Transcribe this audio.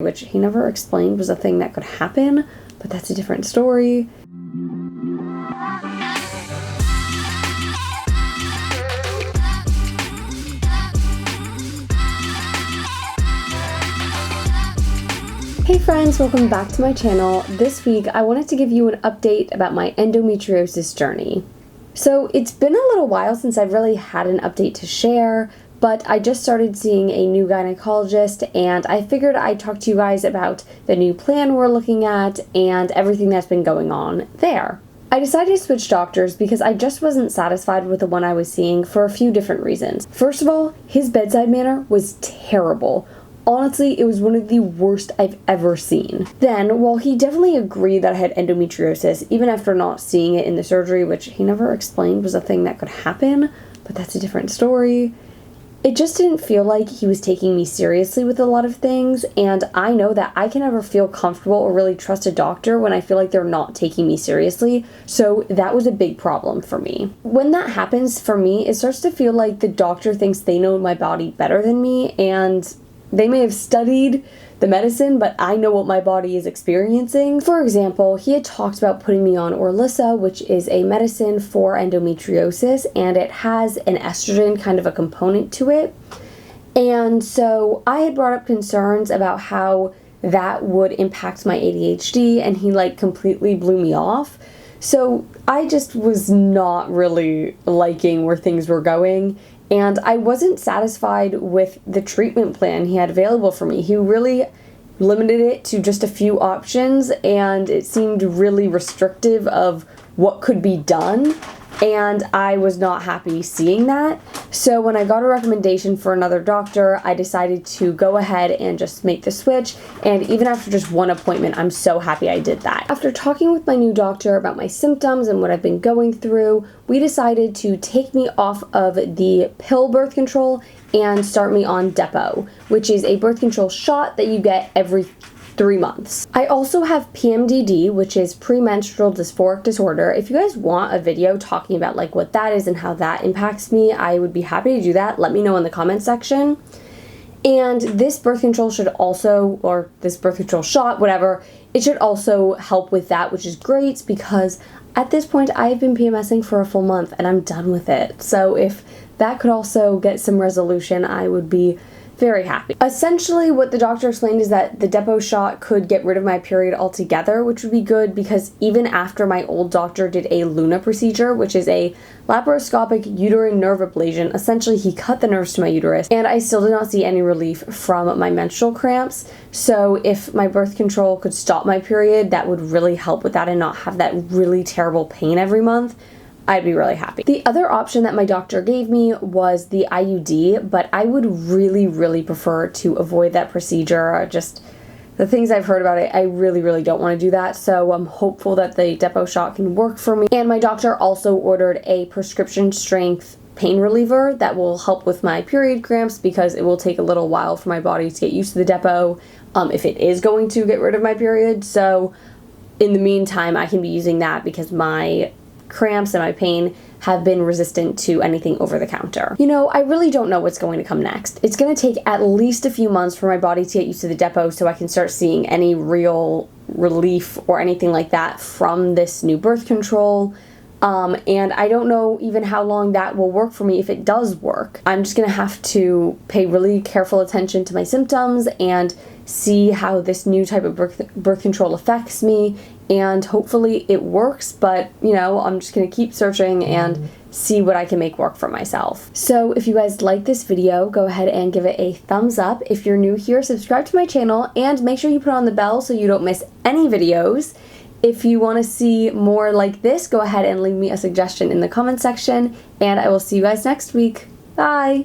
which he never explained was a thing that could happen, but that's a different story. Hey friends, welcome back to my channel. This week I wanted to give you an update about my endometriosis journey. So it's been a little while since I've really had an update to share, but I just started seeing a new gynecologist and I figured I'd talk to you guys about the new plan we're looking at and everything that's been going on there. I decided to switch doctors because I just wasn't satisfied with the one I was seeing for a few different reasons. First of all, his bedside manner was terrible. Honestly, it was one of the worst I've ever seen. Then, while he definitely agreed that I had endometriosis, even after not seeing it in the surgery, which he never explained was a thing that could happen, but that's a different story, it just didn't feel like he was taking me seriously with a lot of things, and I know that I can never feel comfortable or really trust a doctor when I feel like they're not taking me seriously, so that was a big problem for me. When that happens for me, it starts to feel like the doctor thinks they know my body better than me, and they may have studied the medicine, but I know what my body is experiencing. For example, he had talked about putting me on Orlissa, which is a medicine for endometriosis, and it has an estrogen kind of a component to it. And so I had brought up concerns about how that would impact my ADHD, and he completely blew me off. So I just was not really liking where things were going. And I wasn't satisfied with the treatment plan he had available for me. He really limited it to just a few options, and it seemed really restrictive of what could be done, and I was not happy seeing that. So when I got a recommendation for another doctor, I decided to go ahead and just make the switch, and even after just one appointment, I'm so happy I did that. After talking with my new doctor about my symptoms and what I've been going through, we decided to take me off of the pill birth control and start me on Depo, which is a birth control shot that you get every 3 months. I also have PMDD, which is premenstrual dysphoric disorder. If you guys want a video talking about what that is and how that impacts me, I would be happy to do that. Let me know in the comment section. And this birth control should also, or this birth control shot, whatever, it should also help with that, which is great because at this point I've been PMSing for a full month and I'm done with it. So if that could also get some resolution, I would be very happy. Essentially, what the doctor explained is that the Depo shot could get rid of my period altogether, which would be good because even after my old doctor did a Luna procedure, which is a laparoscopic uterine nerve ablation, essentially he cut the nerves to my uterus, and I still did not see any relief from my menstrual cramps. So if my birth control could stop my period, that would really help with that and not have that really terrible pain every month. I'd be really happy. The other option that my doctor gave me was the IUD, but I would really, really prefer to avoid that procedure. Just the things I've heard about it, I really, really don't want to do that. So I'm hopeful that the Depo shot can work for me. And my doctor also ordered a prescription strength pain reliever that will help with my period cramps because it will take a little while for my body to get used to the Depo if it is going to get rid of my period. So in the meantime, I can be using that because my cramps and my pain have been resistant to anything over the counter. You know, I really don't know what's going to come next. It's going to take at least a few months for my body to get used to the Depo so I can start seeing any real relief or anything like that from this new birth control. And I don't know even how long that will work for me if it does work. I'm just going to have to pay really careful attention to my symptoms and see how this new type of birth control affects me, and hopefully it works, but I'm just going to keep searching and see what I can make work for myself. So if you guys like this video, go ahead and give it a thumbs up. If you're new here, subscribe to my channel and make sure you put on the bell so you don't miss any videos. If you want to see more like this, go ahead and leave me a suggestion in the comment section, and I will see you guys next week. Bye!